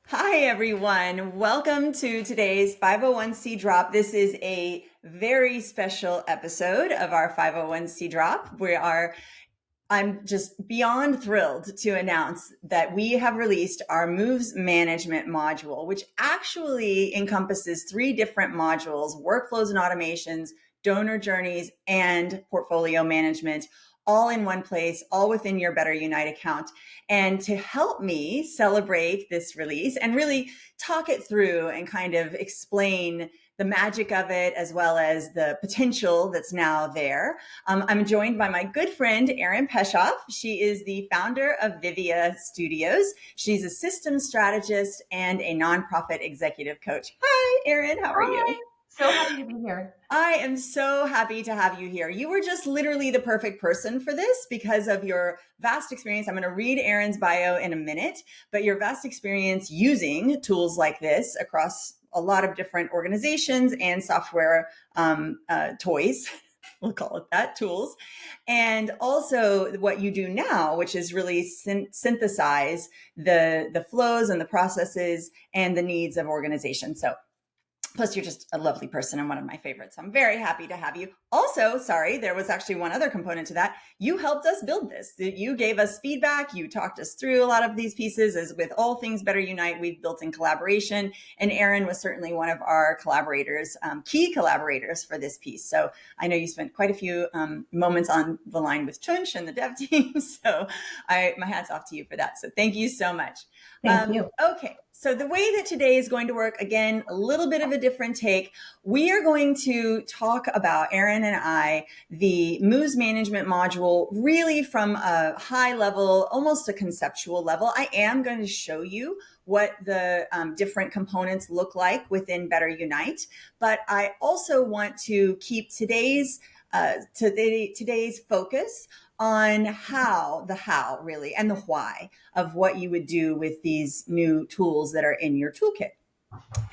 Hi, everyone. Welcome to today's 501c Drop. This is a very special episode of our 501c Drop. I'm just beyond thrilled to announce that we have released our moves management module, which actually encompasses three different modules: workflows and automations, donor journeys, and portfolio management, all in one place, all within your BetterUnite account. And to help me celebrate this release and really talk it through and kind of explain the magic of it, as well as the potential that's now there, I'm joined by my good friend, Erin Peshoff. She is the founder of Vivia Studios. She's a systems strategist and a nonprofit executive coach. Hi, Erin. How are you? Hi. So happy to be here. I am so happy to have you here. You were just literally the perfect person for this because of your vast experience. I'm going to read Erin's bio in a minute, but your vast experience using tools like this across a lot of different organizations and software toys. We'll call it that, tools. And also what you do now, which is really synthesize the flows and the processes and the needs of organizations. So plus, you're just a lovely person and one of my favorites. I'm very happy to have you. Also, sorry, there was actually one other component to that. You helped us build this. You gave us feedback. You talked us through a lot of these pieces. As with all things BetterUnite, we've built in collaboration. And Erin was certainly one of our collaborators, key collaborators for this piece. So I know you spent quite a few moments on the line with Tunch and the dev team. So my hat's off to you for that. So thank you so much. Thank you. Okay. So the way that today is going to work, again, a little bit of a different take. We are going to talk about, Erin and I, the moves management module really from a high level, almost a conceptual level. I am going to show you what the different components look like within BetterUnite, but I also want to keep today's focus on the how really, and the why of what you would do with these new tools that are in your toolkit.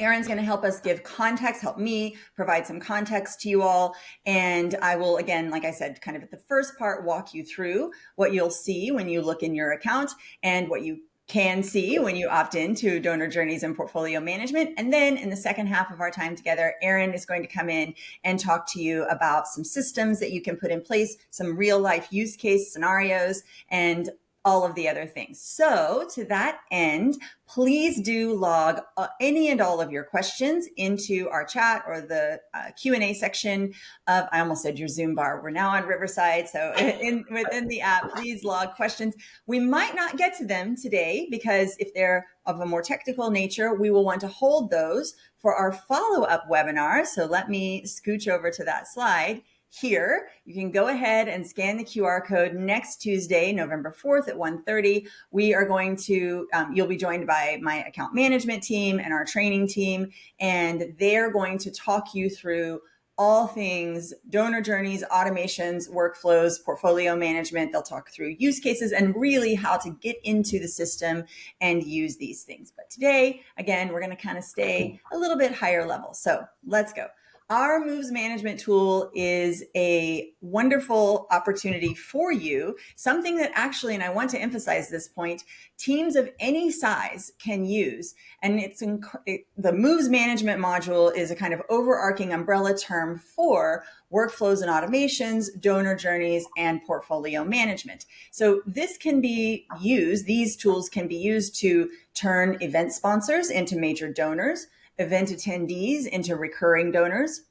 Erin's going to help us give context, help me provide some context to you all. And I will, again, like I said, kind of at the first part, walk you through what you'll see when you look in your account and what you can see when you opt into donor journeys and portfolio management. And then in the second half of our time together, Erin is going to come in and talk to you about some systems that you can put in place, some real life use case scenarios, and all of the other things. So to that end, please do log any and all of your questions into our chat or the Q&A section of, I almost said your Zoom bar. We're now on Riverside. So within the app, please log questions. We might not get to them today because if they're of a more technical nature, we will want to hold those for our follow-up webinar. So let me scooch over to that slide. Here, you can go ahead and scan the QR code next Tuesday, November 4th at 1:30. We are going to, you'll be joined by my account management team and our training team, and they're going to talk you through all things donor journeys, automations, workflows, portfolio management. They'll talk through use cases and really how to get into the system and use these things. But today, again, we're going to kind of stay a little bit higher level. So let's go. Our moves management tool is a wonderful opportunity for you, something that actually, and I want to emphasize this point, teams of any size can use. And the moves management module is a kind of overarching umbrella term for workflows and automations, donor journeys, and portfolio management. So these tools can be used to turn event sponsors into major donors, event attendees into recurring donors.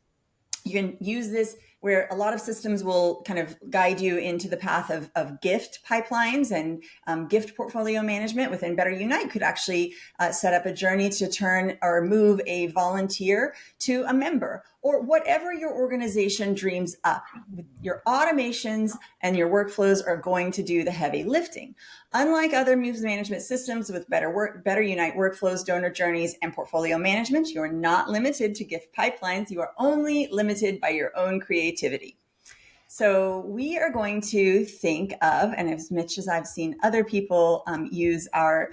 You can use this where a lot of systems will kind of guide you into the path of gift pipelines, and gift portfolio management within BetterUnite could actually set up a journey to turn or move a volunteer to a member, or whatever your organization dreams up. Your automations and your workflows are going to do the heavy lifting. Unlike other moves management systems with BetterUnite workflows, donor journeys, and portfolio management, you are not limited to gift pipelines. You are only limited by your own creativity. So we are going to think of, and as much as I've seen other people use our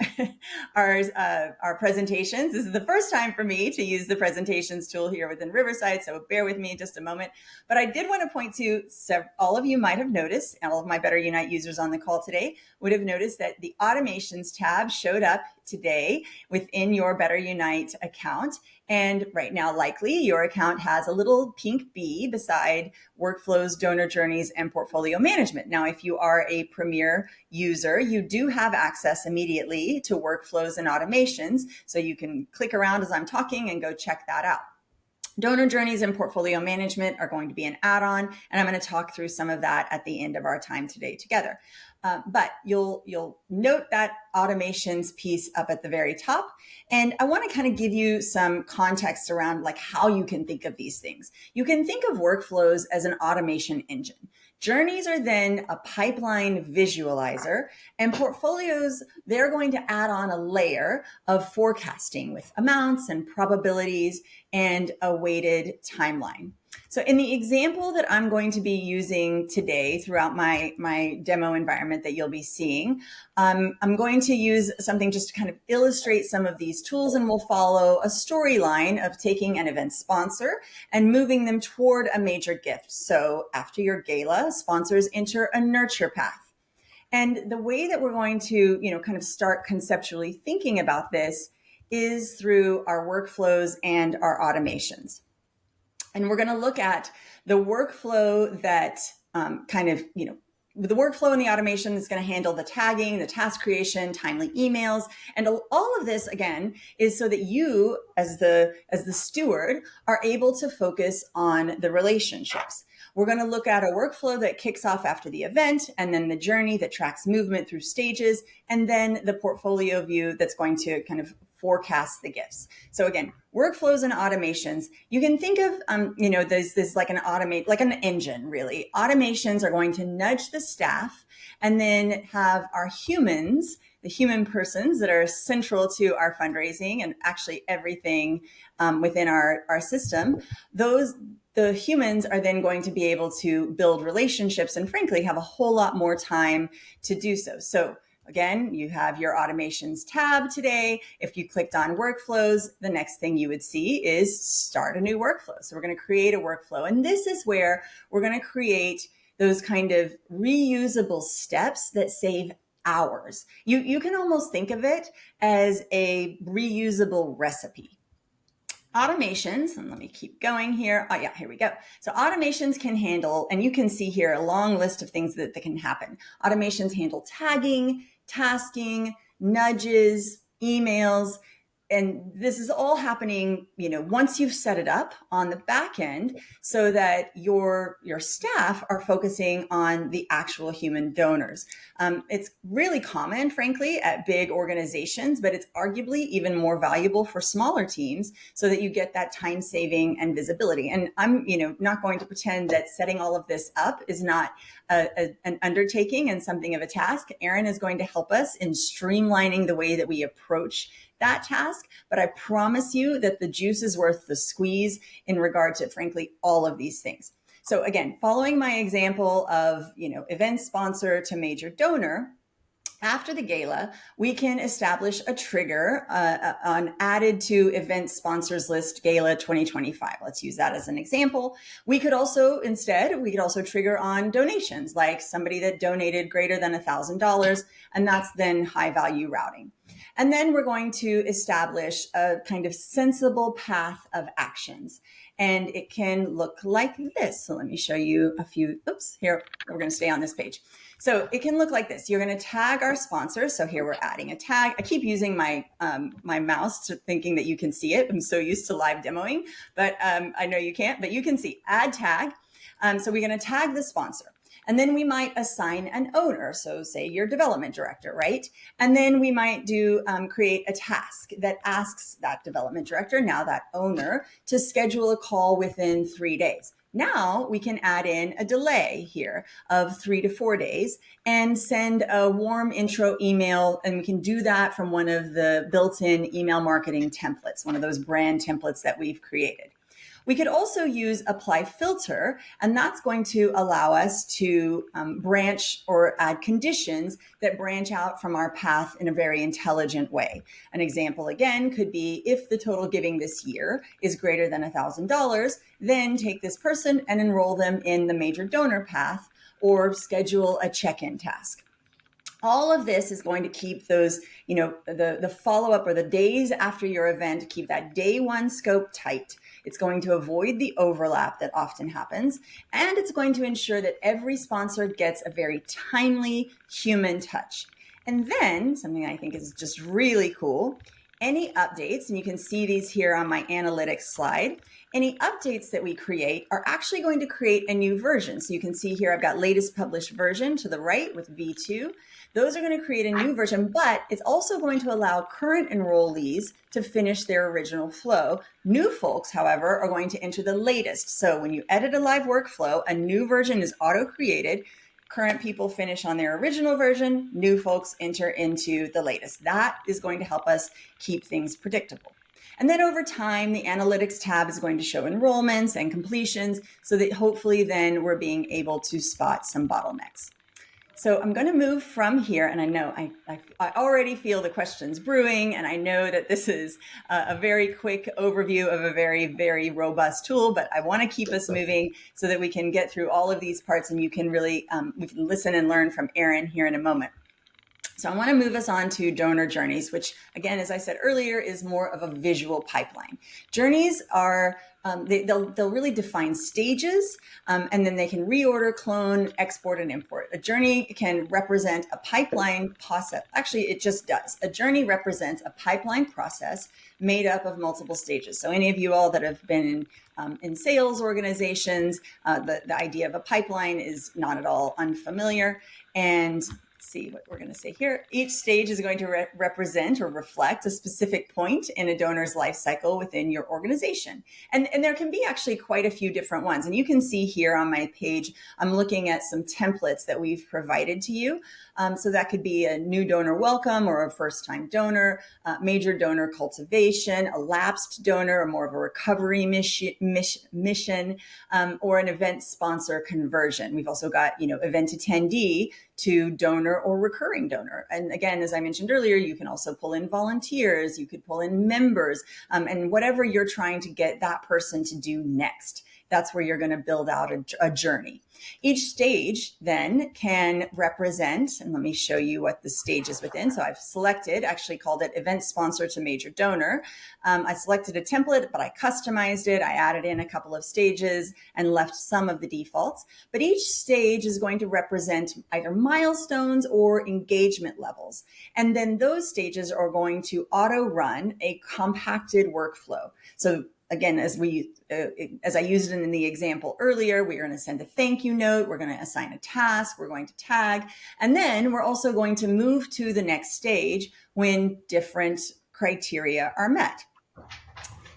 our presentations, this is the first time for me to use the presentations tool here within Riverside. So bear with me just a moment. But I did want to point to all of you might have noticed, and all of my Better Unite users on the call today would have noticed that the automations tab showed up today within your Better Unite account. And right now, likely your account has a little pink bee beside workflows, donor journeys, and portfolio management. Now, if you are a premier user, you do have access immediately to workflows and automations. So you can click around as I'm talking and go check that out. Donor journeys and portfolio management are going to be an add-on, and I'm going to talk through some of that at the end of our time today together. But you'll note that automations piece up at the very top. And I want to kind of give you some context around like how you can think of these things. You can think of workflows as an automation engine. Journeys are then a pipeline visualizer, and portfolios, they're going to add on a layer of forecasting with amounts and probabilities and a weighted timeline. So in the example that I'm going to be using today throughout my demo environment that you'll be seeing, I'm going to use something just to kind of illustrate some of these tools, and we'll follow a storyline of taking an event sponsor and moving them toward a major gift. So after your gala, sponsors enter a nurture path. And the way that we're going to, kind of start conceptually thinking about this is through our workflows and our automations. And we're going to look at the workflow that the workflow and the automation is going to handle the tagging, the task creation, timely emails. And all of this, again, is so that you, as the steward, are able to focus on the relationships. We're going to look at a workflow that kicks off after the event, and then the journey that tracks movement through stages, and then the portfolio view that's going to kind of forecast the gifts. So again, workflows and automations, you can think of, there's like an engine, really. Automations are going to nudge the staff and then have our humans, the human persons that are central to our fundraising and actually everything within our system. The humans are then going to be able to build relationships and frankly have a whole lot more time to do so. So again, you have your automations tab today. If you clicked on workflows, the next thing you would see is start a new workflow. So we're going to create a workflow. And this is where we're going to create those kind of reusable steps that save hours. You can almost think of it as a reusable recipe. Automations, and let me keep going here. Oh yeah, here we go. So automations can handle, and you can see here a long list of things that can happen. Automations handle tagging, tasking, nudges, emails, and this is all happening, once you've set it up on the back end so that your staff are focusing on the actual human donors. It's really common, frankly, at big organizations, but it's arguably even more valuable for smaller teams so that you get that time saving and visibility. And I'm, not going to pretend that setting all of this up is not an undertaking and something of a task. Erin is going to help us in streamlining the way that we approach that task, but I promise you that the juice is worth the squeeze in regard to, frankly, all of these things. So again, following my example of, event sponsor to major donor, after the gala, we can establish a trigger on added to event sponsors list gala 2025. Let's use that as an example. We could also trigger on donations, like somebody that donated greater than $1,000, and that's then high value routing. And then we're going to establish a kind of sensible path of actions. And it can look like this. So let me show you a few. Oops, here, we're going to stay on this page. So it can look like this. You're going to tag our sponsor. So here we're adding a tag. I keep using my mouse thinking that you can see it. I'm so used to live demoing, but I know you can't, but you can see add tag. So we're going to tag the sponsor. And then we might assign an owner. So say your development director, right? And then we might create a task that asks that development director, now that owner, to schedule a call within 3 days. Now we can add in a delay here of 3 to 4 days and send a warm intro email. And we can do that from one of the built-in email marketing templates, one of those brand templates that we've created. We could also use apply filter, and that's going to allow us to branch or add conditions that branch out from our path in a very intelligent way. An example, again, could be if the total giving this year is greater than $1,000, then take this person and enroll them in the major donor path or schedule a check-in task. All of this is going to keep those, the follow-up or the days after your event, keep that day one scope tight. It's going to avoid the overlap that often happens, and it's going to ensure that every sponsor gets a very timely human touch. And then something I think is just really cool, any updates, and you can see these here on my analytics slide, any updates that we create are actually going to create a new version. So you can see here, I've got latest published version to the right with V2. Those are going to create a new version, but it's also going to allow current enrollees to finish their original flow. New folks, however, are going to enter the latest. So when you edit a live workflow, a new version is auto-created. Current people finish on their original version. New folks enter into the latest. That is going to help us keep things predictable. And then over time, the analytics tab is going to show enrollments and completions so that hopefully then we're being able to spot some bottlenecks. So I'm going to move from here, and I know I already feel the questions brewing, and I know that this is a very quick overview of a very, very robust tool, but I want to keep us moving so that we can get through all of these parts, and you can really, we can listen and learn from Erin here in a moment. So I want to move us on to donor journeys, which again, as I said earlier, is more of a visual pipeline. Journeys are, they'll really define stages, and then they can reorder, clone, export, and import. A journey can represent a pipeline process. Actually, it just does. A journey represents a pipeline process made up of multiple stages. So any of you all that have been in sales organizations, the idea of a pipeline is not at all unfamiliar. And see what we're going to say here. Each stage is going to represent or reflect a specific point in a donor's life cycle within your organization. And there can be actually quite a few different ones. And you can see here on my page, I'm looking at some templates that we've provided to you. So that could be a new donor welcome or a first-time donor, major donor cultivation, a lapsed donor, or more of a recovery mission, or an event sponsor conversion. We've also got, event attendee to donor or recurring donor. And again, as I mentioned earlier, you can also pull in volunteers, you could pull in members, and whatever you're trying to get that person to do next. That's where you're going to build out a journey. Each stage then can represent, and let me show you what the stage is within. So I've selected, actually called it event sponsor to major donor. I selected a template, but I customized it. I added in a couple of stages and left some of the defaults. But each stage is going to represent either milestones or engagement levels. And then those stages are going to auto run a compacted workflow. So again, as I used it in the example earlier, we're going to send a thank you note, we're going to assign a task, we're going to tag, and then we're also going to move to the next stage when different criteria are met.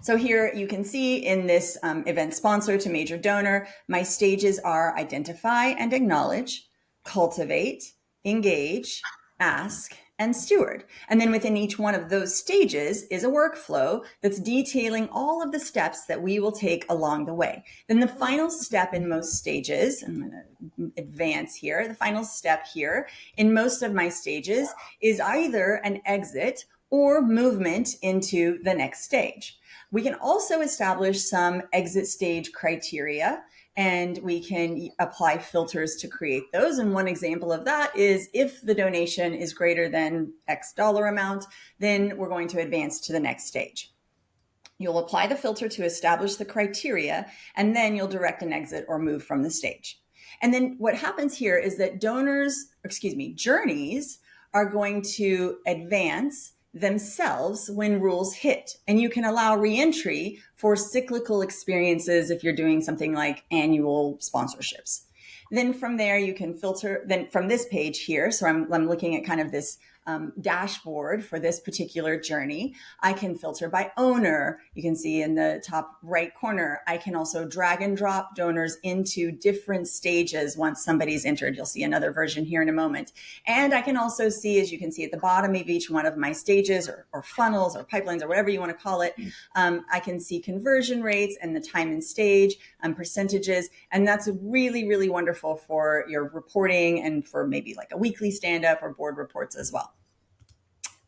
So here you can see in this event sponsor to major donor, my stages are identify and acknowledge, cultivate, engage, ask, and steward. And then within each one of those stages is a workflow that's detailing all of the steps that we will take along the way. Then the final step in most stages, I'm going to advance here, the final step here in most of my stages is either an exit or movement into the next stage. We can also establish some exit stage criteria, and we can apply filters to create those. And one example of that is if the donation is greater than X dollar amount, then we're going to advance to the next stage. You'll apply the filter to establish the criteria, and then you'll direct an exit or move from the stage. And then what happens here is that journeys are going to advance themselves when rules hit. And you can allow reentry for cyclical experiences if you're doing something like annual sponsorships. Then from there, you can filter, then from this page here, so I'm looking at kind of this dashboard for this particular journey. I can filter by owner. You can see in the top right corner. I can also drag and drop donors into different stages once somebody's entered. You'll see another version here in a moment. And I can also see, as you can see at the bottom of each one of my stages or funnels or pipelines or whatever you want to call it, I can see conversion rates and the time and stage and percentages. And that's really, really wonderful for your reporting and for maybe like a weekly stand-up or board reports as well.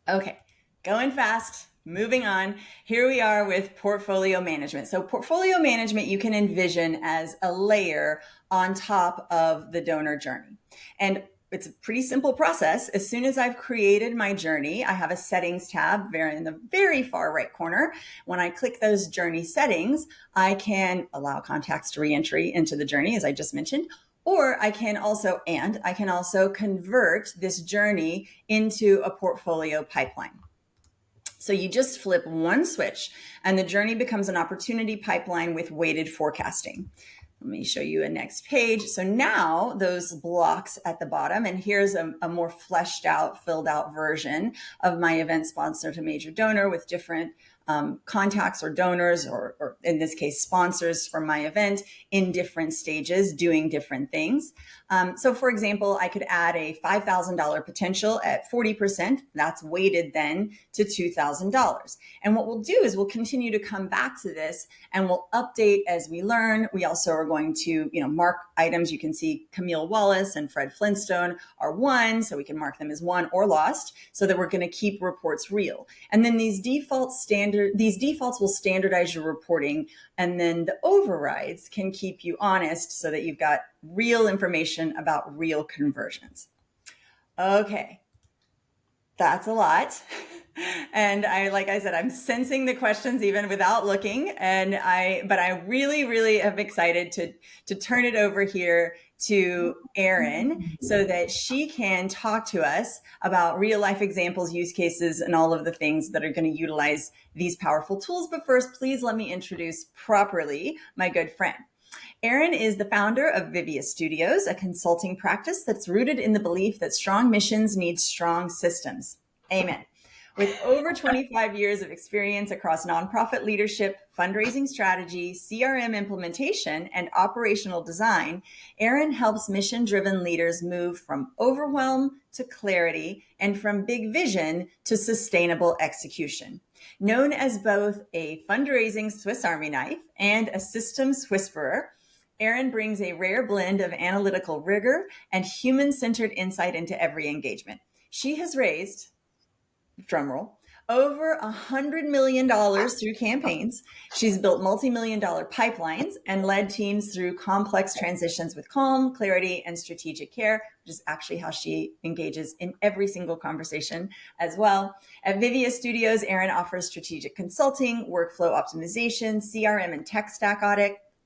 Okay, going fast. Moving on, here we are with portfolio management. So portfolio management, you can envision as a layer on top of the donor journey. And it's a pretty simple process. As soon as I've created my journey, I have a settings tab in the very far right corner. When I click those journey settings, I can allow contacts to re-entry into the journey, as I just mentioned, or I can also convert this journey into a portfolio pipeline. So you just flip one switch and the journey becomes an opportunity pipeline with weighted forecasting. Let me show you a next page. So now those blocks at the bottom, and here's a more fleshed out, filled out version of my event sponsor to major donor with different contacts or donors, or in this case, sponsors for my event in different stages doing different things. So for example, I could add a $5,000 potential at 40%. That's weighted then to $2,000. And what we'll do is we'll continue to come back to this and we'll update as we learn. We also are going to, mark items. You can see Camille Wallace and Fred Flintstone are won, so we can mark them as won or lost, so that we're going to keep reports real. And then these defaults will standardize your reporting, and then the overrides can keep you honest so that you've got real information about real conversions. Okay, that's a lot. And like I said, I'm sensing the questions even without looking. But I really, really am excited to turn it over here to Erin so that she can talk to us about real life examples, use cases, and all of the things that are going to utilize these powerful tools. But first, please let me introduce properly my good friend. Erin is the founder of Leya Studios, a consulting practice that's rooted in the belief that strong missions need strong systems. Amen. With over 25 years of experience across nonprofit leadership, fundraising strategy, CRM implementation, and operational design, Erin helps mission-driven leaders move from overwhelm to clarity and from big vision to sustainable execution. Known as both a fundraising Swiss Army knife and a systems whisperer, Erin brings a rare blend of analytical rigor and human-centered insight into every engagement. She has raised, drumroll, over $100 million through campaigns. She's built multi-million-dollar pipelines and led teams through complex transitions with calm, clarity, and strategic care, which is actually how she engages in every single conversation as well. At Leya Studios, Erin offers strategic consulting, workflow optimization, CRM and tech stack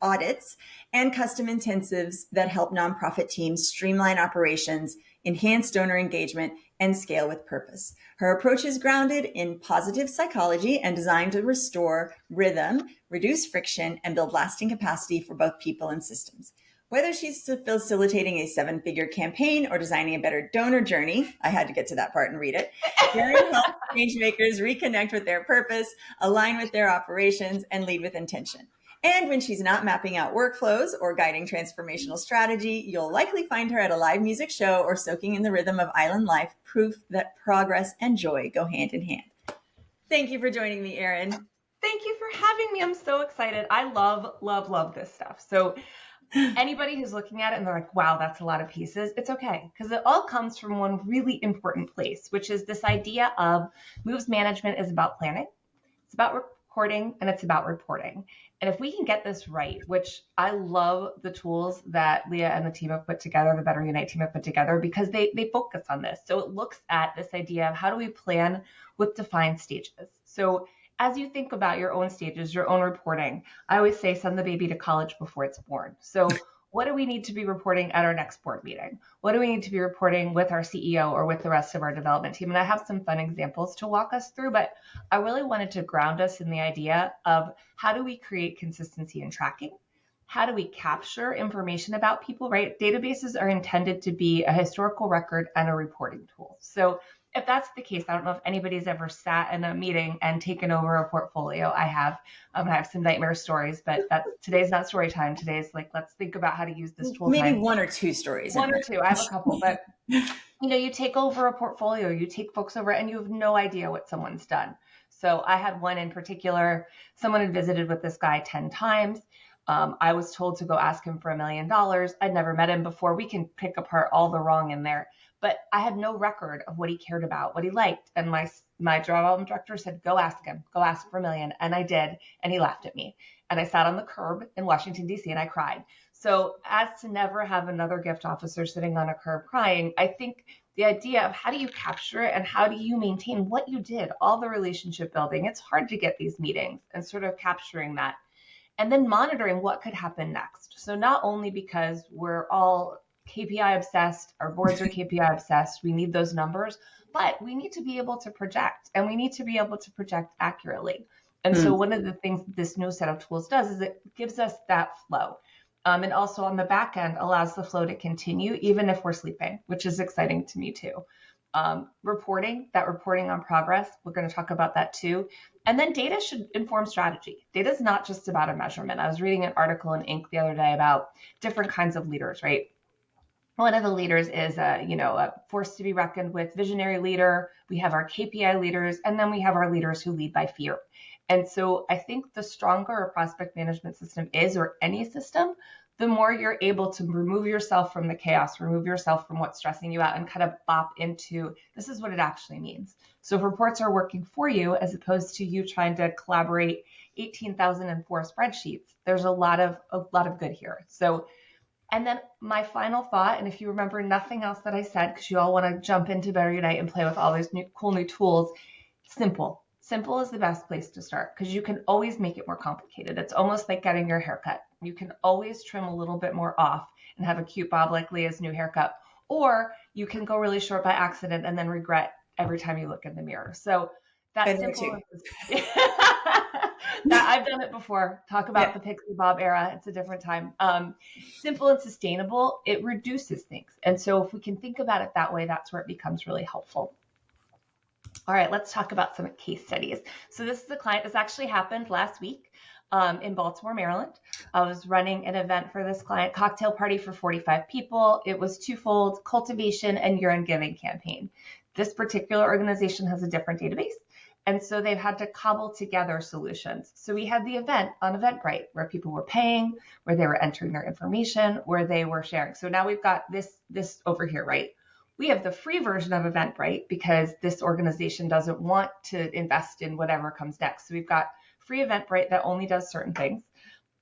audits, and custom intensives that help nonprofit teams streamline operations, enhance donor engagement, and scale with purpose. Her approach is grounded in positive psychology and designed to restore rhythm, reduce friction, and build lasting capacity for both people and systems. Whether she's facilitating a 7-figure campaign or designing a better donor journey, I had to get to that part and read it, Erin helps change makers reconnect with their purpose, align with their operations, and lead with intention. And when she's not mapping out workflows or guiding transformational strategy, you'll likely find her at a live music show or soaking in the rhythm of island life, proof that progress and joy go hand in hand. Thank you for joining me, Erin. Thank you for having me. I'm so excited. I love this stuff. So anybody who's looking at it and they're like, wow, that's a lot of pieces, it's okay, because it all comes from one really important place, which is this idea of moves management is about planning, it's about recording, and it's about reporting. And if we can get this right, which I love the tools that Leya and the team have put together, the BetterUnite team have put together, because they focus on this. So it looks at this idea of how do we plan with defined stages. So as you think about your own stages, your own reporting, I always say send the baby to college before it's born. So what do we need to be reporting at our next board meeting? What do we need to be reporting with our CEO or with the rest of our development team? And I have some fun examples to walk us through, but I really wanted to ground us in the idea of how do we create consistency in tracking? How do we capture information about people, right? Databases are intended to be a historical record and a reporting tool. So if that's the case, I don't know if anybody's ever sat in a meeting and taken over a portfolio. I have. I have some nightmare stories, but today's not story time. Today's like, let's think about how to use this tool Maybe time. one or two stories in One or there. two. I have a couple, but you take over a portfolio, you take folks over, and you have no idea what someone's done. So I had one in particular. Someone had visited with this guy 10 times. I was told to go ask him for $1 million. I'd never met him before. We can pick apart all the wrong in there, but I had no record of what he cared about, what he liked. And my development director said, go ask him, go ask for $1 million. And I did. And he laughed at me. And I sat on the curb in Washington, D.C. and I cried. So as to never have another gift officer sitting on a curb crying, I think the idea of how do you capture it and how do you maintain what you did, all the relationship building, it's hard to get these meetings and sort of capturing that. And then monitoring what could happen next. So not only because we're all KPI obsessed, our boards are KPI obsessed, we need those numbers, but we need to be able to project, and we need to be able to project accurately. And so one of the things this new set of tools does is it gives us that flow. And also on the back end allows the flow to continue even if we're sleeping, which is exciting to me too. Reporting on progress, we're going to talk about that too. And then data should inform strategy. Data is not just about a measurement. I was reading an article in Inc. the other day about different kinds of leaders, right? One of the leaders is a force to be reckoned with, visionary leader. We have our KPI leaders, and then we have our leaders who lead by fear. And so I think the stronger a prospect management system is, or any system, the more you're able to remove yourself from the chaos, remove yourself from what's stressing you out, and kind of bop into this is what it actually means. So if reports are working for you, as opposed to you trying to collaborate 18,004 spreadsheets, there's a lot of good here. So, and then my final thought, and if you remember nothing else that I said, because you all want to jump into Better Unite and play with all these cool new tools, simple. Simple is the best place to start because you can always make it more complicated. It's almost like getting your haircut. You can always trim a little bit more off and have a cute bob like Leah's new haircut, or you can go really short by accident and then regret every time you look in the mirror. So that's simple. That I've done it before. Talk about the pixie bob era. It's a different time. Simple and sustainable, it reduces things. And so if we can think about it that way, that's where it becomes really helpful. All right, let's talk about some case studies. So this is a client. This actually happened last week in Baltimore, Maryland. I was running an event for this client, cocktail party for 45 people. It was twofold, cultivation and urine giving campaign. This particular organization has a different database. And so they've had to cobble together solutions. So we had the event on Eventbrite where people were paying, where they were entering their information, where they were sharing. So now we've got this over here, right? We have the free version of Eventbrite because this organization doesn't want to invest in whatever comes next. So we've got free Eventbrite that only does certain things.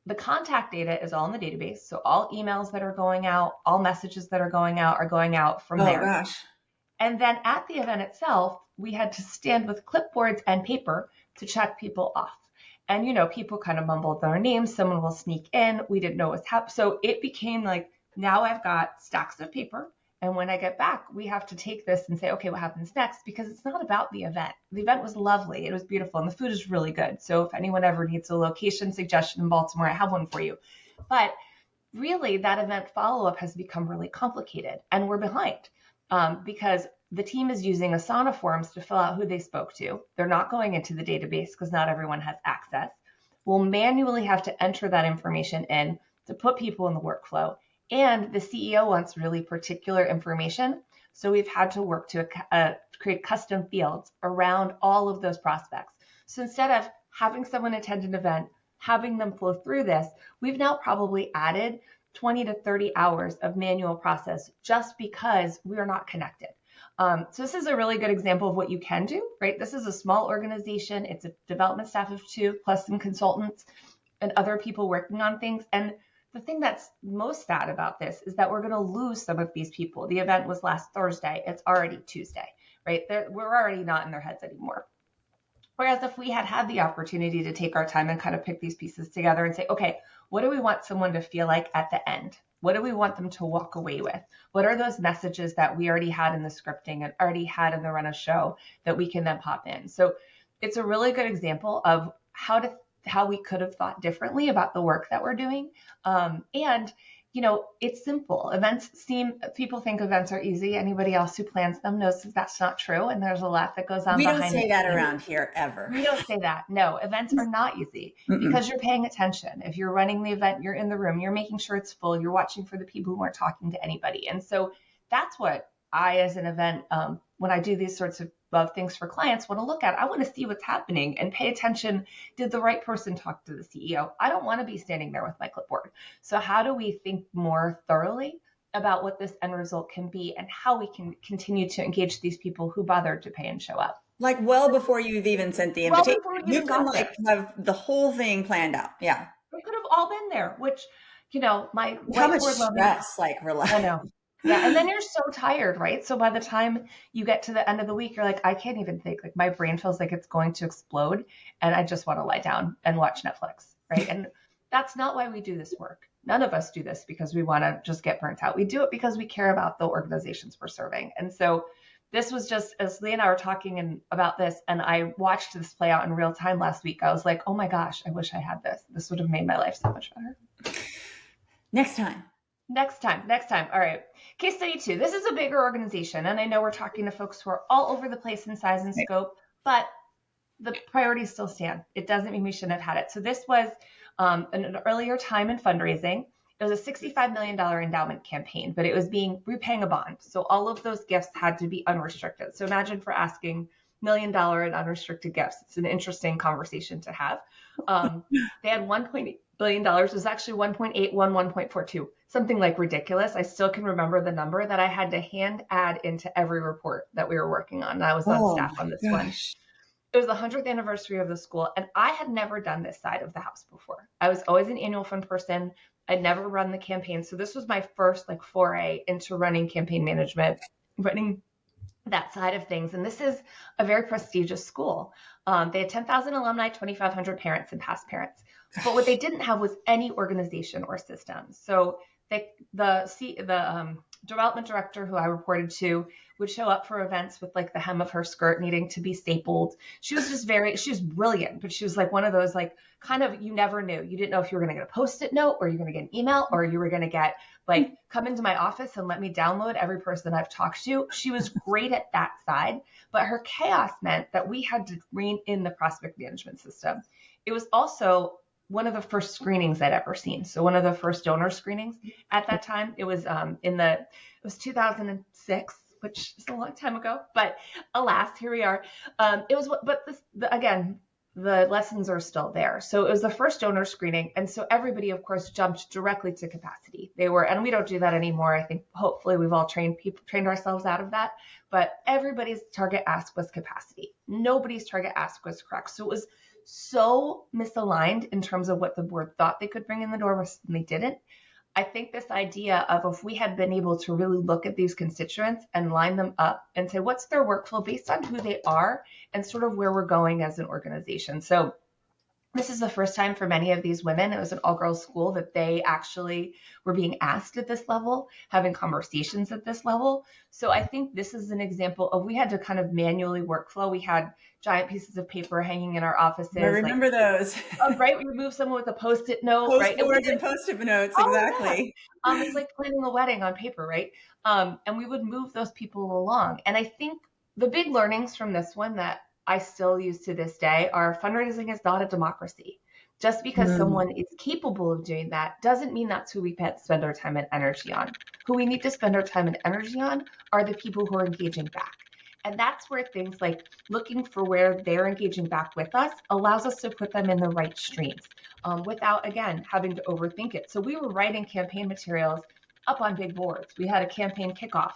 The contact data is all in the database. So all emails that are going out, all messages that are going out from there. Oh gosh. And then at the event itself, we had to stand with clipboards and paper to check people off. And, people kind of mumbled their names. Someone will sneak in. We didn't know what's happening. So it became like, now I've got stacks of paper. And when I get back, we have to take this and say, okay, what happens next? Because it's not about the event. The event was lovely. It was beautiful. And the food is really good. So if anyone ever needs a location suggestion in Baltimore, I have one for you. But really, that event follow-up has become really complicated. And we're behind because the team is using Asana forms to fill out who they spoke to. They're not going into the database because not everyone has access. We'll manually have to enter that information in to put people in the workflow. And the CEO wants really particular information. So we've had to work to create custom fields around all of those prospects. So instead of having someone attend an event, having them flow through this, we've now probably added 20 to 30 hours of manual process just because we are not connected. So this is a really good example of what you can do, right? This is a small organization. It's a development staff of 2 plus some consultants and other people working on things. And the thing that's most sad about this is that we're going to lose some of these people. The event was last Thursday. It's already Tuesday, right? We're already not in their heads anymore. Whereas if we had the opportunity to take our time and kind of pick these pieces together and say, okay, what do we want someone to feel like at the end? What do we want them to walk away with? What are those messages that we already had in the scripting and already had in the run of show that we can then pop in? So it's a really good example of how we could have thought differently about the work that we're doing. And it's simple. People think events are easy. Anybody else who plans them knows that that's not true. And there's a lot that goes on We don't behind the say that scenes. around here ever. We don't say that. No, events are not easy because you're paying attention. If you're running the event, you're in the room, you're making sure it's full, you're watching for the people who aren't talking to anybody. And so that's what I, as an event, when I do these sorts of things for clients, want to look at. I want to see what's happening and pay attention. Did the right person talk to the CEO? I don't want to be standing there with my clipboard. So how do we think more thoroughly about what this end result can be and how we can continue to engage these people who bothered to pay and show up? Like well before you've even sent the invitation, you can have the whole thing planned out. Yeah. We could have all been there, which, my how much stress, relax. I know. Yeah. And then you're so tired, right? So by the time you get to the end of the week, you're like, I can't even think. Like my brain feels like it's going to explode and I just want to lie down and watch Netflix, right? And that's not why we do this work. None of us do this because we want to just get burnt out. We do it because we care about the organizations we're serving. And so this was just, as Leya and I were talking about this, and I watched this play out in real time last week, I was like, oh my gosh, I wish I had this. This would have made my life so much better. Next time. All right. Case study 2. This is a bigger organization. And I know we're talking to folks who are all over the place in size and scope, but the priorities still stand. It doesn't mean we shouldn't have had it. So this was an earlier time in fundraising. It was a $65 million endowment campaign, but it was repaying a bond. So all of those gifts had to be unrestricted. So imagine for asking $1 million in unrestricted gifts. It's an interesting conversation to have. They had $1.8 billion. It was actually 1.81, 1.42, something like ridiculous. I still can remember the number that I had to hand add into every report that we were working on. And I was on staff on this one. It was the 100th anniversary of the school, and I had never done this side of the house before. I was always an annual fund person. I'd never run the campaign. So this was my first foray into running campaign management, running that side of things. And this is a very prestigious school. They had 10,000 alumni, 2,500 parents and past parents. But what they didn't have was any organization or system. So the development director who I reported to would show up for events with the hem of her skirt needing to be stapled. She was brilliant, but she was one of those you never knew. You didn't know if you were going to get a Post-it note or you're going to get an email or you were going to get come into my office and let me download every person I've talked to. She was great at that side, but her chaos meant that we had to rein in the prospect management system. It was also one of the first screenings I'd ever seen. So one of the first donor screenings at that time, it was it was 2006, which is a long time ago, but alas, here we are. Again, the lessons are still there. So it was the first donor screening. And so everybody, of course, jumped directly to capacity. And we don't do that anymore. I think hopefully we've all trained ourselves out of that, but everybody's target ask was capacity. Nobody's target ask was correct. So it was so misaligned in terms of what the board thought they could bring in the door and they didn't. I think this idea of if we had been able to really look at these constituents and line them up and say, what's their workflow based on who they are and sort of where we're going as an organization. So this is the first time for many of these women, it was an all-girls school, that they actually were being asked at this level, having conversations at this level. So I think this is an example of, we had to kind of manually workflow. We had giant pieces of paper hanging in our offices. I remember those. Right. We removed someone with a Post-it note. Post-boards and Post-it notes. Exactly. Yeah. It's like planning a wedding on paper, right? And we would move those people along. And I think the big learnings from this one that I still use to this day are, fundraising is not a democracy. Just because someone is capable of doing that doesn't mean that's who we spend our time and energy on. Who we need to spend our time and energy on are the people who are engaging back. And that's where things like looking for where they're engaging back with us allows us to put them in the right streams without, again, having to overthink it. So we were writing campaign materials up on big boards. We had a campaign kickoff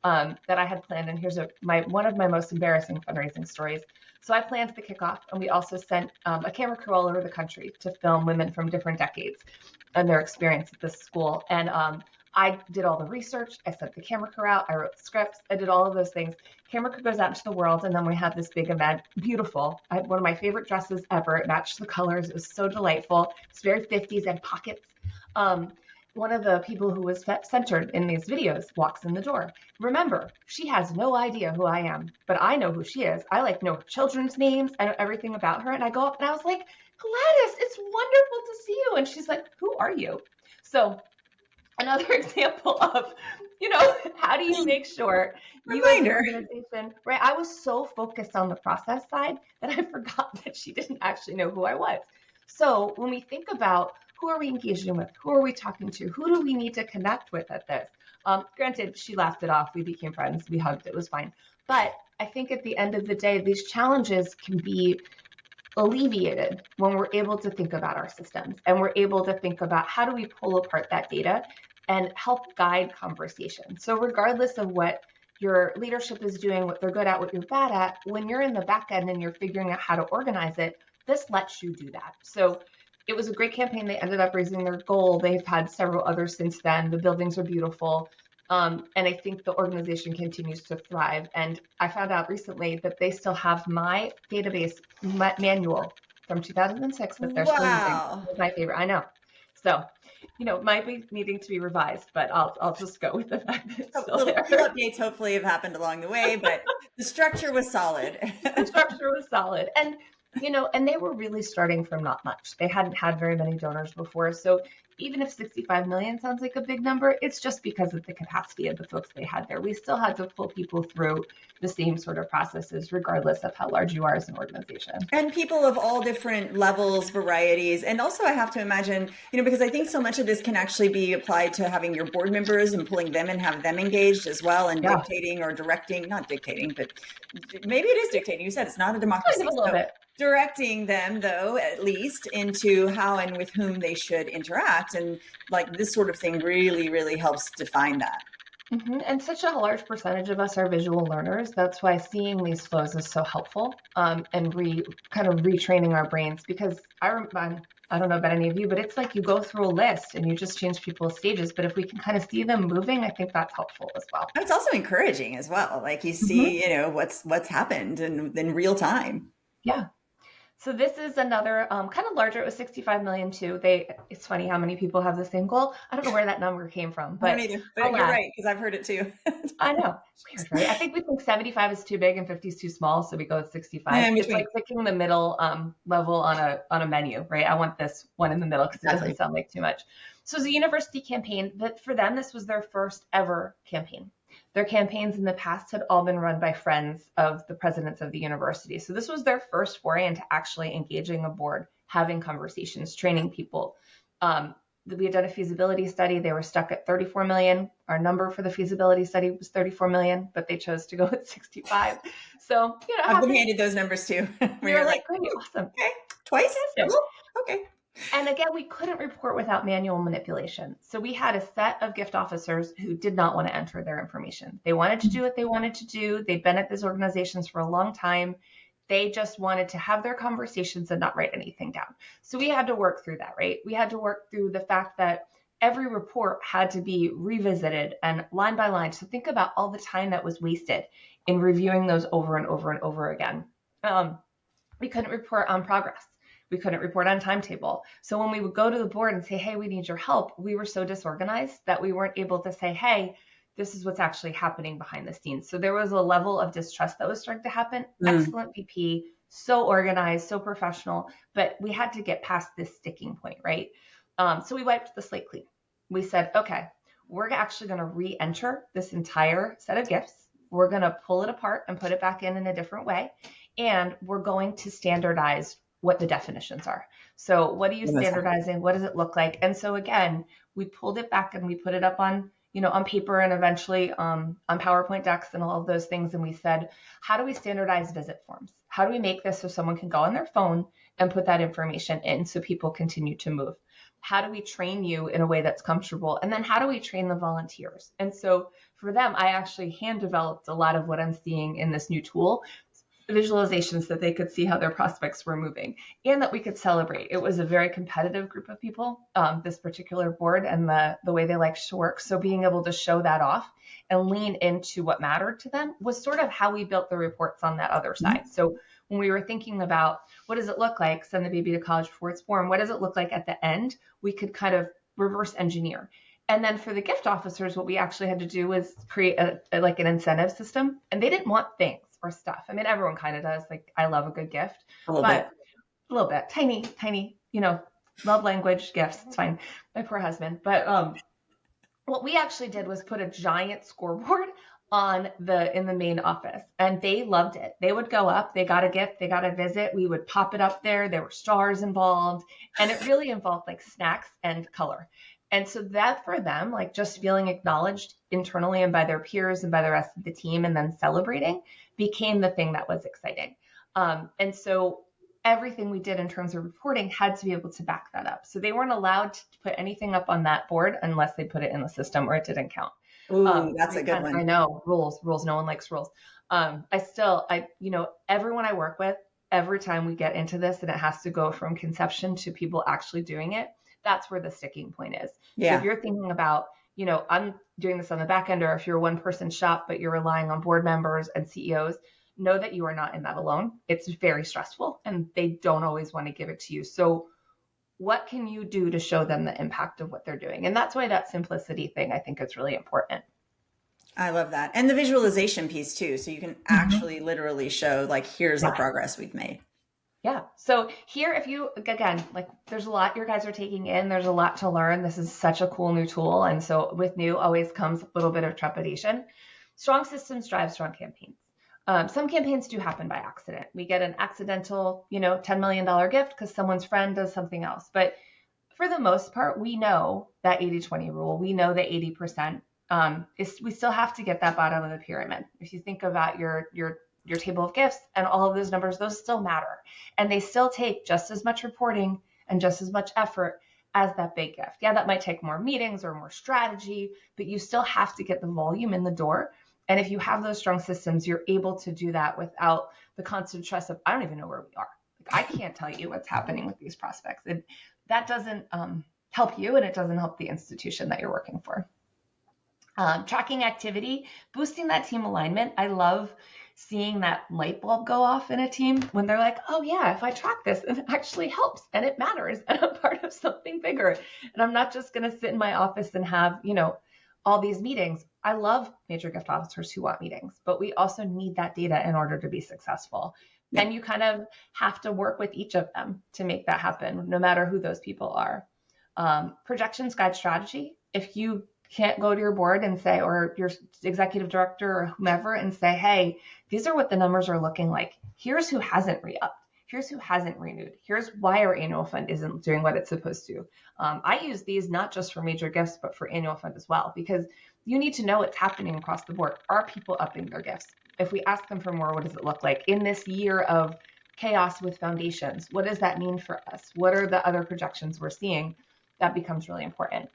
that I had planned. And here's one of my most embarrassing fundraising stories. So I planned the kickoff, and we also sent a camera crew all over the country to film women from different decades and their experience at this school. And I did all the research. I sent the camera crew out. I wrote the scripts. I did all of those things. Camera crew goes out into the world, and then we had this big event. Beautiful. I had one of my favorite dresses ever. It matched the colors. It was so delightful. It's very 50s and pockets. One of the people who was centered in these videos walks in the door. Remember, she has no idea who I am, but I know who she is. I know her children's names. I know everything about her. And I go up and I was like, Gladys, it's wonderful to see you. And she's like, who are you? So another example of, how do you make sure you as an Reminder. organization, right? I was so focused on the process side that I forgot that she didn't actually know who I was. So when we think about who are we engaging with, who are we talking to, who do we need to connect with at this? Granted, she laughed it off. We became friends. We hugged. It was fine. But I think at the end of the day, these challenges can be alleviated when we're able to think about our systems and we're able to think about how do we pull apart that data and help guide conversation. So regardless of what your leadership is doing, what they're good at, what you're bad at, when you're in the back end and you're figuring out how to organize it, this lets you do that. So it was a great campaign. They ended up raising their goal. They've had several others since then. The buildings are beautiful. And I think the organization continues to thrive. And I found out recently that they still have my database manual from 2006 that they're still using. Wow. It was my favorite. I know. So, it might be needing to be revised, but I'll just go with the fact that it's still Little there. updates hopefully have happened along the way, but the structure was solid. The structure was solid. And they were really starting from not much. They hadn't had very many donors before. So even if 65 million sounds like a big number, it's just because of the capacity of the folks they had there. We still had to pull people through the same sort of processes, regardless of how large you are as an organization. And people of all different levels, varieties. And also I have to imagine, because I think so much of this can actually be applied to having your board members and pulling them and have them engaged as well, and dictating or directing, not dictating, but maybe it is dictating. You said it's not a democracy. Kind of a little bit. Directing them, though, at least into how and with whom they should interact. And like this sort of thing really, really helps define that. Mm-hmm. And such a large percentage of us are visual learners. That's why seeing these flows is so helpful, and kind of retraining our brains. Because I don't know about any of you, but it's like you go through a list and you just change people's stages. But if we can kind of see them moving, I think that's helpful as well. It's also encouraging as well. Like you see, what's happened in real time. Yeah. So this is another kind of larger. It was 65 million too. It's funny how many people have the same goal. I don't know where that number came from, but I don't either. But you're right, because I've heard it too. I know. Weird, right? I think we think 75 is too big and 50 is too small, so we go with 65. It's like picking the middle level on a menu, right? I want this one in the middle because it doesn't sound like too much. So it's a university campaign, but for them, this was their first ever campaign. Their campaigns in the past had all been run by friends of the presidents of the university. So this was their first foray into actually engaging a board, having conversations, training people. We had done a feasibility study. They were stuck at 34 million. Our number for the feasibility study was 34 million, but they chose to go with 65. So, I've been handed those numbers too. We were like, great, awesome. Okay, twice? Okay. And again, we couldn't report without manual manipulation. So we had a set of gift officers who did not want to enter their information. They wanted to do what they wanted to do. They'd been at these organizations for a long time. They just wanted to have their conversations and not write anything down. So we had to work through that, right? We had to work through the fact that every report had to be revisited and line by line. So think about all the time that was wasted in reviewing those over and over and over again. We couldn't report on progress. We couldn't report on timetable. So when we would go to the board and say, hey, we need your help, we were so disorganized that we weren't able to say, hey, this is what's actually happening behind the scenes. So there was a level of distrust that was starting to happen. Excellent VP, so organized, so professional, but we had to get past this sticking point, right? So we wiped the slate clean. We said, okay, we're actually going to re-enter this entire set of gifts. We're going to pull it apart and put it back in a different way. And we're going to standardize what the definitions are. So what are you standardizing? What does it look like? And so again, we pulled it back and we put it up on, on paper and eventually on PowerPoint decks and all of those things. And we said, how do we standardize visit forms? How do we make this so someone can go on their phone and put that information in so people continue to move? How do we train you in a way that's comfortable? And then how do we train the volunteers? And so for them, I actually hand developed a lot of what I'm seeing in this new tool, visualizations that they could see how their prospects were moving and that we could celebrate. It was a very competitive group of people, this particular board and the way they like to work. So being able to show that off and lean into what mattered to them was sort of how we built the reports on that other side. So when we were thinking about what does it look like, send the baby to college before it's born, what does it look like at the end, we could kind of reverse engineer. And then for the gift officers, what we actually had to do was create like an incentive system, and they didn't want things or stuff. I mean, everyone kind of does. Like, I love a good gift, a little bit, tiny, love language gifts. It's fine. My poor husband. But what we actually did was put a giant scoreboard in the main office, and they loved it. They would go up, they got a gift, they got a visit, we would pop it up there. There were stars involved, and it really involved like snacks and color. And so that for them, like just feeling acknowledged internally and by their peers and by the rest of the team, and then celebrating became the thing that was exciting. And so everything we did in terms of reporting had to be able to back that up. So they weren't allowed to put anything up on that board unless they put it in the system or it didn't count. Ooh, that's a good one. I know, rules. No one likes rules. Everyone I work with, every time we get into this and it has to go from conception to people actually doing it, that's where the sticking point is. Yeah. So if you're thinking about, I'm doing this on the back end, or if you're a one-person shop, but you're relying on board members and CEOs, know that you are not in that alone. It's very stressful and they don't always want to give it to you. So what can you do to show them the impact of what they're doing? And that's why that simplicity thing, I think, is really important. I love that. And the visualization piece too. So you can actually literally show like, here's the progress we've made. Yeah. So here, again, like there's a lot your guys are taking in, there's a lot to learn. This is such a cool new tool. And so with new always comes a little bit of trepidation. Strong systems drive strong campaigns. Some campaigns do happen by accident. We get an accidental, $10 million gift because someone's friend does something else. But for the most part, we know that 80-20 rule. We know that 80% we still have to get that bottom of the pyramid. If you think about your table of gifts and all of those numbers, those still matter. And they still take just as much reporting and just as much effort as that big gift. Yeah, that might take more meetings or more strategy, but you still have to get the volume in the door. And if you have those strong systems, you're able to do that without the constant stress of, I don't even know where we are. Like, I can't tell you what's happening with these prospects. That doesn't help you, and it doesn't help the institution that you're working for. Tracking activity, boosting that team alignment. I love seeing that light bulb go off in a team when they're like, oh yeah, if I track this, it actually helps and it matters and I'm part of something bigger. And I'm not just going to sit in my office and have, all these meetings. I love major gift officers who want meetings, but we also need that data in order to be successful. Yeah. And you kind of have to work with each of them to make that happen, no matter who those people are. Projections guide strategy. If you can't go to your board and say, or your executive director or whomever, and say, hey, these are what the numbers are looking like. Here's who hasn't re-upped. Here's who hasn't renewed. Here's why our annual fund isn't doing what it's supposed to. I use these not just for major gifts, but for annual fund as well, because you need to know what's happening across the board. Are people upping their gifts? If we ask them for more, what does it look like? In this year of chaos with foundations, what does that mean for us? What are the other projections we're seeing? That becomes really important.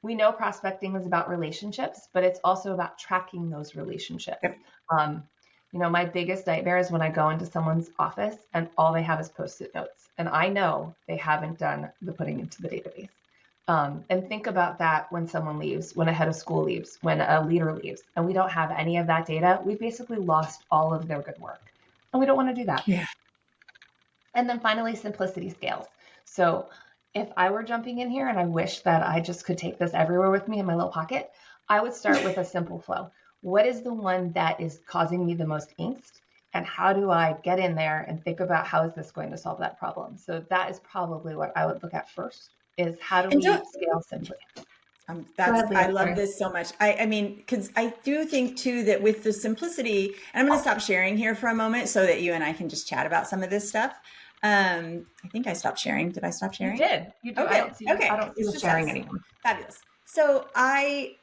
We know prospecting is about relationships, but it's also about tracking those relationships. My biggest nightmare is when I go into someone's office and all they have is Post-it notes. And I know they haven't done the putting into the database. And think about that when someone leaves, when a head of school leaves, when a leader leaves, and we don't have any of that data, we basically lost all of their good work. And we don't want to do that. Yeah. And then finally, simplicity scales. So if I were jumping in here and I wish that I just could take this everywhere with me in my little pocket, I would start with a simple flow. What is the one that is causing me the most angst? And how do I get in there and think about how is this going to solve that problem? So that is probably what I would look at first, is how do we scale simply? I love this so much. I mean, because I do think too that with the simplicity, and I'm going to stop sharing here for a moment so that you and I can just chat about some of this stuff. I think I stopped sharing. Did I stop sharing? You did. You did. Okay. I don't see you sharing anymore. Fabulous. So I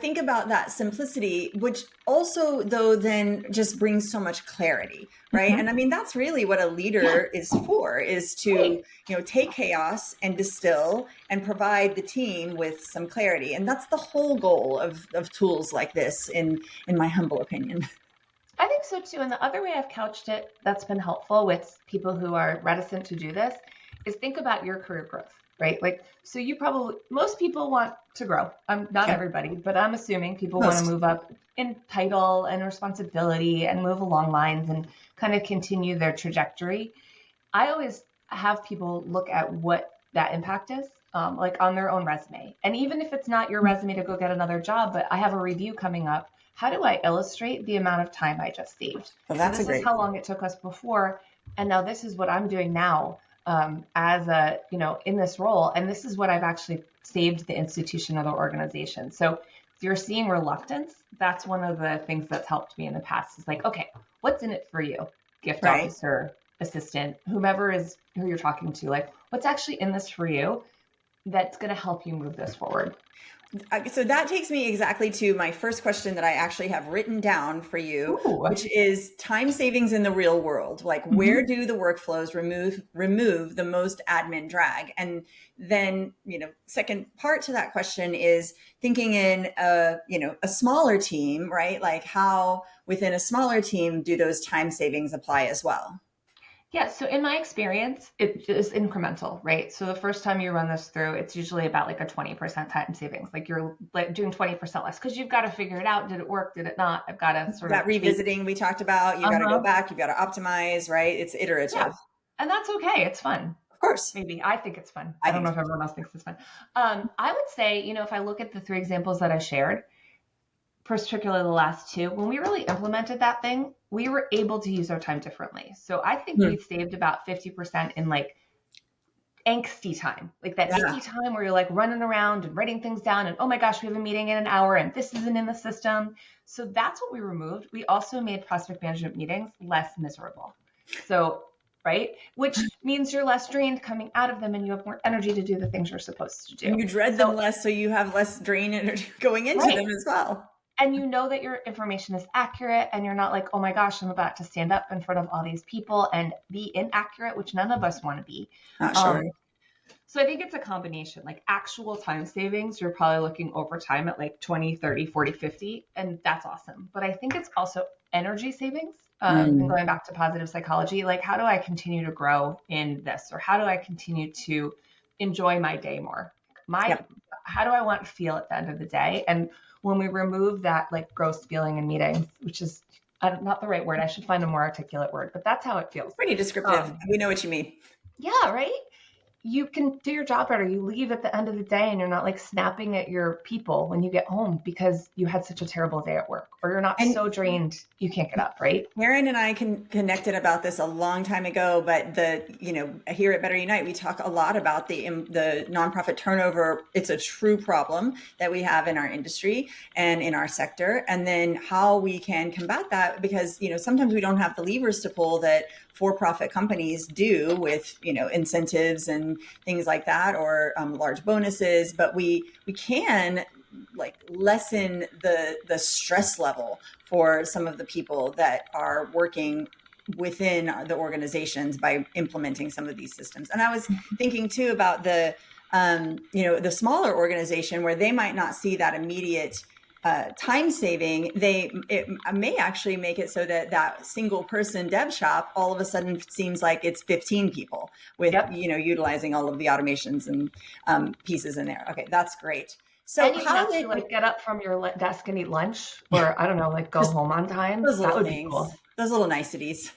think about that simplicity, which also though then just brings so much clarity, right? Mm-hmm. And I mean, that's really what a leader is for, is to, take chaos and distill and provide the team with some clarity. And that's the whole goal of tools like this, in my humble opinion. I think so too. And the other way I've couched it that's been helpful with people who are reticent to do this is think about your career growth, right? Like, so most people want to grow. Not everybody, but I'm assuming people want to move up in title and responsibility and move along lines and kind of continue their trajectory. I always have people look at what that impact is, like on their own resume. And even if it's not your resume to go get another job, but I have a review coming up, how do I illustrate the amount of time I just saved? Well, this is how long it took us before. And now this is what I'm doing now. as a, in this role. And this is what I've actually saved the institution or the organization. So if you're seeing reluctance, that's one of the things that's helped me in the past is like, okay, what's in it for you? Gift Right. officer, assistant, whomever is who you're talking to, like what's actually in this for you that's going to help you move this forward. So that takes me exactly to my first question that I actually have written down for you, Ooh. which is time savings in the real world. Like, where do the workflows remove the most admin drag? And then, second part to that question is thinking in a smaller team, right? Like, how within a smaller team do those time savings apply as well? Yeah, so in my experience, it is incremental, right? So the first time you run this through, it's usually about like a 20% time savings. Like you're like doing 20% less because you've got to figure it out. Did it work? Did it not? I've got to sort of That tweak. revisiting we talked about, you got to go Uh-huh. back, you got to optimize, right? It's Yeah. iterative. And that's okay. It's fun. Of course. Maybe. I think it's fun. I I don't think know so. if everyone else thinks it's fun. I would say, if I look at the three examples that I shared, particularly the last two, when we really implemented that thing, we were able to use our time differently. So I think Hmm. we saved about 50% in like angsty time, like that Yeah. icky time where you're like running around and writing things down and oh my gosh, we have a meeting in an hour and this isn't in the system. So that's what we removed. We also made prospect management meetings less miserable. So, right, which means you're less drained coming out of them and you have more energy to do the things you're supposed to do. And you dread them So, less, so you have less drain energy going into right. them as well. And you know that your information is accurate and you're not like, oh my gosh, I'm about to stand up in front of all these people and be inaccurate, which none of us want to be. Not sure. So I think it's a combination, like actual time savings. You're probably looking over time at like 20, 30, 40, 50, and that's awesome. But I think it's also energy savings. And going back to positive psychology, like how do I continue to grow in this? Or how do I continue to enjoy my day more? Yep. How do I want to feel at the end of the day? And when we remove that like gross feeling in meetings, which is not the right word, I should find a more articulate word, but that's how it feels. Pretty descriptive. We know what you mean. Yeah, right? You can do your job better. You leave at the end of the day and you're not like snapping at your people when you get home because you had such a terrible day at work or you're not And so drained you can't get up, right? Erin and I connected about this a long time ago, but here at Better Unite, we talk a lot about the nonprofit turnover. It's a true problem that we have in our industry and in our sector, and then how we can combat that because sometimes we don't have the levers to pull that for-profit companies do with incentives and things like that or large bonuses, but we can like lessen the stress level for some of the people that are working within the organizations by implementing some of these systems. And I was thinking too about the smaller organization where they might not see that immediate time saving. It may actually make it so that single person dev shop all of a sudden seems like it's 15 people with utilizing all of the automations and pieces in there. Okay, that's great. So and you have to like get up from your desk and eat lunch or I don't know, like go home on time. Those little That would things, be cool. those little niceties.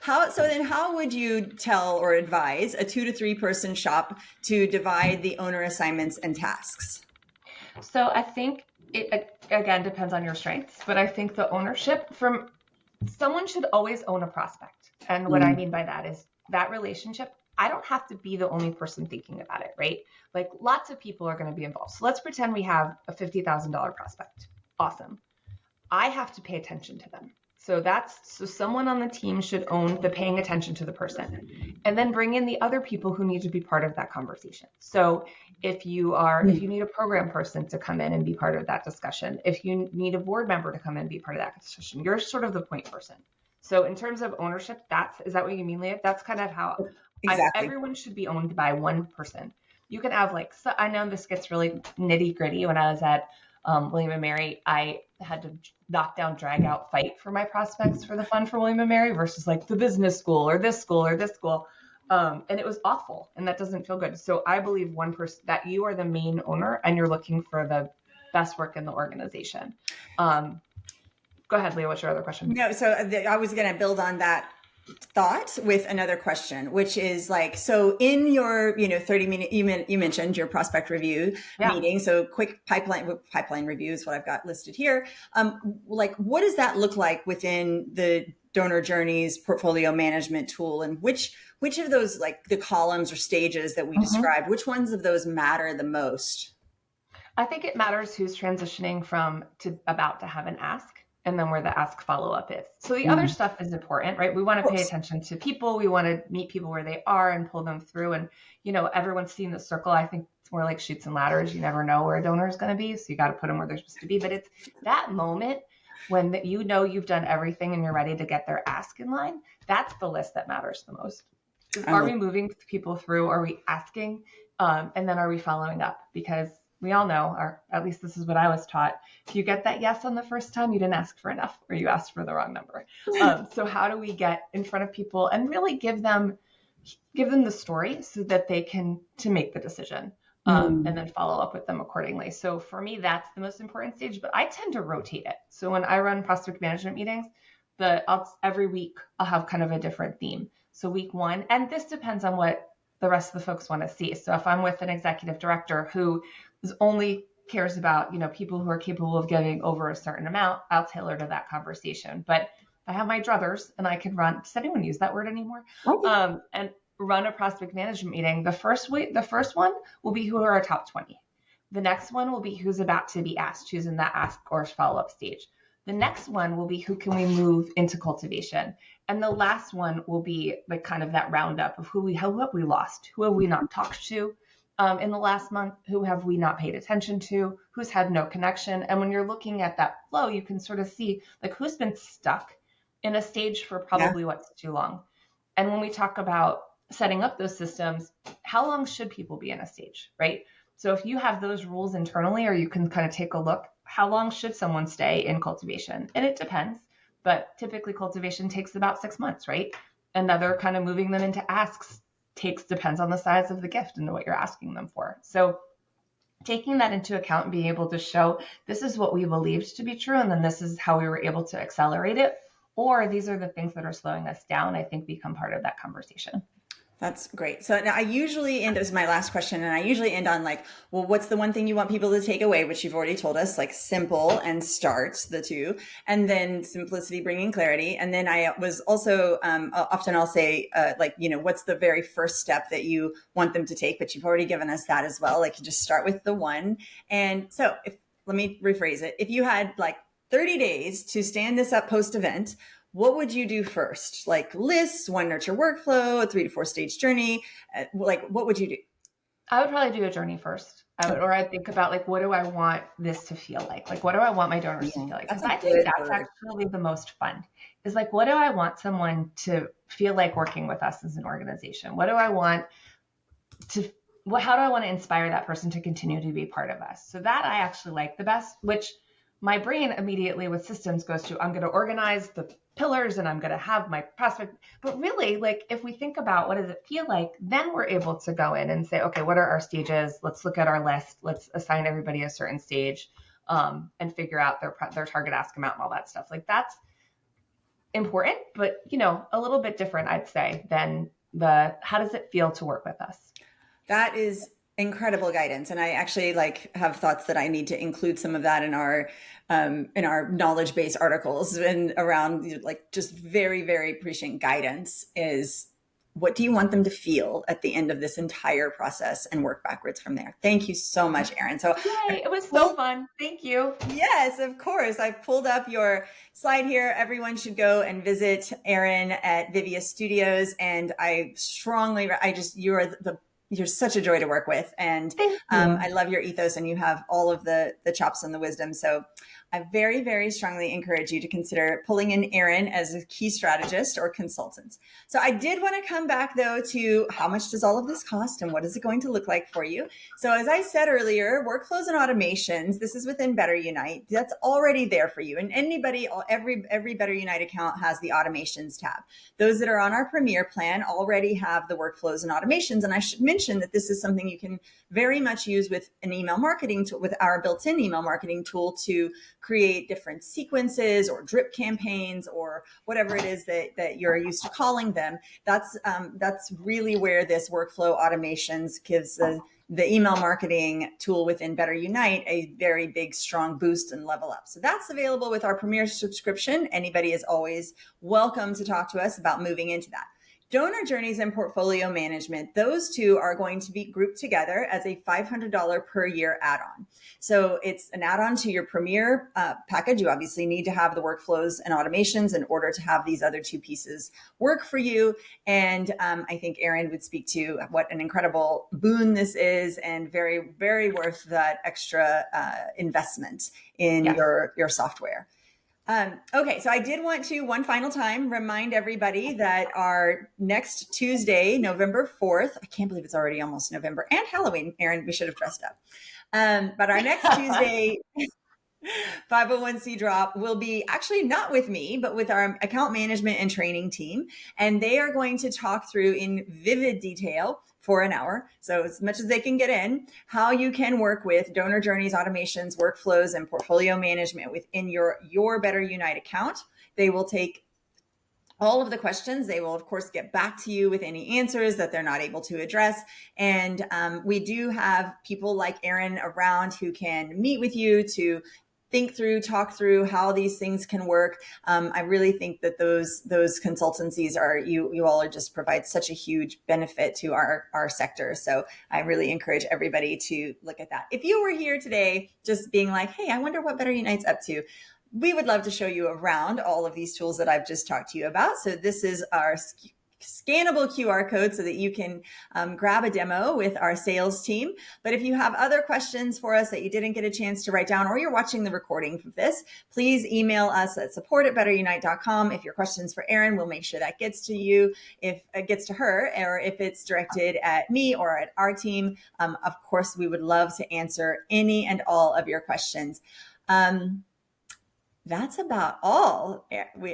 How would you tell or advise a 2 to 3 person shop to divide the owner assignments and tasks? So I think it again depends on your strengths, but I think the ownership from someone should always own a prospect. And what I mean by that is that relationship, I don't have to be the only person thinking about it, right? Like lots of people are going to be involved. So let's pretend we have a $50,000 prospect. Awesome. I have to pay attention to them. So someone on the team should own the paying attention to the person and then bring in the other people who need to be part of that conversation. So if you need a program person to come in and be part of that discussion, if you need a board member to come in and be part of that discussion, you're sort of the point person. So in terms of ownership, is that what you mean, Leah? That's kind of how Exactly. everyone should be owned by one person. You can have I know this gets really nitty gritty. When I was at William & Mary, I had to knock down, drag out, fight for my prospects for the fund for William & Mary versus like the business school or this school or this school. And it was awful. And that doesn't feel good. So I believe one person that you are the main owner and you're looking for the best work in the organization. Go ahead, Leah. What's your other question? No, so I was going to build on that thought with another question, which is like, so in your 30-minute, you mentioned your prospect review meeting, so quick pipeline review is what I've got listed here. Like what does that look like within the donor journeys portfolio management tool, and which of those, like the columns or stages that we described, which ones of those matter the most? I think it matters who's transitioning from to about to have an ask, and then where the ask follow-up is. So the other stuff is important, right? We want to pay attention to people. We want to meet people where they are and pull them through. And, everyone's seen the circle. I think it's more like chutes and ladders. You never know where a donor is going to be. So you got to put them where they're supposed to be. But it's that moment when you've done everything and you're ready to get their ask in line. That's the list that matters the most. Are we moving people through? Are we asking? And then are we following up? Because we all know, or at least this is what I was taught, if you get that yes on the first time, you didn't ask for enough, or you asked for the wrong number. So how do we get in front of people and really give them the story so that they can to make the decision, and then follow up with them accordingly. So for me, that's the most important stage, but I tend to rotate it. So when I run prospect management meetings, every week I'll have kind of a different theme. So week one, and this depends on what the rest of the folks want to see. So if I'm with an executive director who only cares about, people who are capable of giving over a certain amount, I'll tailor to that conversation. But I have my druthers and I can run, does anyone use that word anymore? Okay. And run a prospect management meeting. The first one will be who are our top 20. The next one will be who's about to be asked, who's in that ask or follow-up stage. The next one will be who can we move into cultivation. And the last one will be like kind of that roundup of who have we lost, who have we not talked to in the last month, who have we not paid attention to, who's had no connection. And when you're looking at that flow, you can sort of see like who's been stuck in a stage for probably what's too long. And when we talk about setting up those systems, how long should people be in a stage, right? So if you have those rules internally, or you can kind of take a look, how long should someone stay in cultivation? And it depends, but typically cultivation takes about 6 months, right? Another kind of moving them into asks depends on the size of the gift and what you're asking them for. So taking that into account and being able to show this is what we believed to be true, and then this is how we were able to accelerate it, or these are the things that are slowing us down, I think become part of that conversation. That's great. So now I usually end, this is my last question, and I usually end on like, well, what's the one thing you want people to take away, which you've already told us, like simple and start, the two, and then simplicity, bringing clarity. And then I was also, often I'll say, what's the very first step that you want them to take, but you've already given us that as well. Like you just start with the one. And so let me rephrase it. If you had like 30 days to stand this up post-event, what would you do first? Like lists, one nurture workflow, a 3 to 4 stage journey. Like what would you do? I would probably do a journey first. I'd think about like, what do I want this to feel like? Like, what do I want my donors to feel like? Because I think that's actually the most fun is like, what do I want someone to feel like working with us as an organization? What do I want how do I want to inspire that person to continue to be part of us? So that I actually like the best, which my brain immediately with systems goes to, I'm going to organize the pillars and I'm going to have my prospect. But really, like if we think about what does it feel like, then we're able to go in and say, okay, what are our stages? Let's look at our list. Let's assign everybody a certain stage and figure out their target ask amount and all that stuff. Like that's important, but a little bit different, I'd say, than how does it feel to work with us? That is incredible guidance. And I actually have thoughts that I need to include some of that in our knowledge-based articles and around just very, very prescient guidance is what do you want them to feel at the end of this entire process and work backwards from there. Thank you so much, Erin. So yay, it was so fun. Thank you. Yes, of course. I've pulled up your slide here. Everyone should go and visit Erin at Vivia Studios. And you're such a joy to work with. And I love your ethos and you have all of the chops and the wisdom. So I very, very strongly encourage you to consider pulling in Erin as a key strategist or consultant. So I did want to come back though to how much does all of this cost and what is it going to look like for you? So as I said earlier, workflows and automations, this is within BetterUnite. That's already there for you. And every BetterUnite account has the automations tab. Those that are on our Premier plan already have the workflows and automations. And I should mention that this is something you can very much use with an email marketing tool, with our built-in email marketing tool to create different sequences or drip campaigns or whatever it is that you're used to calling them. That's really where this workflow automations gives the email marketing tool within BetterUnite a very big, strong boost and level up. So that's available with our Premier subscription. Anybody is always welcome to talk to us about moving into that. Donor journeys and portfolio management, those two are going to be grouped together as a $500 per year add-on. So it's an add-on to your Premier package. You obviously need to have the workflows and automations in order to have these other two pieces work for you. And I think Erin would speak to what an incredible boon this is, and very, very worth that extra investment in your software. Okay, so I did want to, one final time, remind everybody that our next Tuesday, November 4th, I can't believe it's already almost November, and Halloween, Erin, we should have dressed up. But our next Tuesday 501c drop will be actually not with me, but with our account management and training team. And they are going to talk through in vivid detail for an hour, so as much as they can get in, how you can work with donor journeys, automations, workflows, and portfolio management within your BetterUnite account. They will take all of the questions. They will, of course, get back to you with any answers that they're not able to address. And we do have people like Erin around who can meet with you to think through, talk through how these things can work. I really think that those consultancies are, you all are just provide such a huge benefit to our sector. So I really encourage everybody to look at that. If you were here today just being like, hey, I wonder what BetterUnite's up to, we would love to show you around all of these tools that I've just talked to you about. So this is our scannable QR code so that you can grab a demo with our sales team. But if you have other questions for us that you didn't get a chance to write down, or you're watching the recording of this, please email us at support@betterunite.com. If your question's for Erin, we'll make sure that gets to you. If it gets to her, or if it's directed at me or at our team, of course, we would love to answer any and all of your questions. That's about all.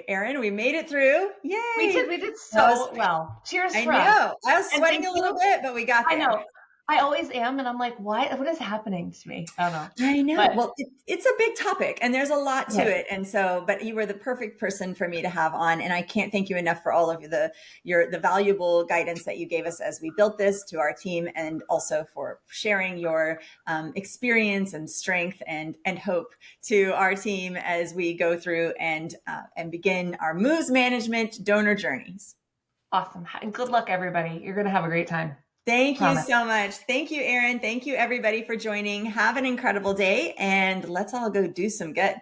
Erin, we made it through. Yay. We did so well. Cheers for us. I know. I was sweating a little bit, but we got there. I know. I always am. And I'm like, what is happening to me? I don't know. I know. But, well, it's a big topic and there's a lot to it. And so, but you were the perfect person for me to have on. And I can't thank you enough for all of the valuable guidance that you gave us as we built this to our team, and also for sharing your experience and strength and hope to our team as we go through and begin our moves management donor journeys. Awesome. And good luck, everybody. You're going to have a great time. Thank you so much. Thank you, Erin. Thank you, everybody, for joining. Have an incredible day, and let's all go do some good.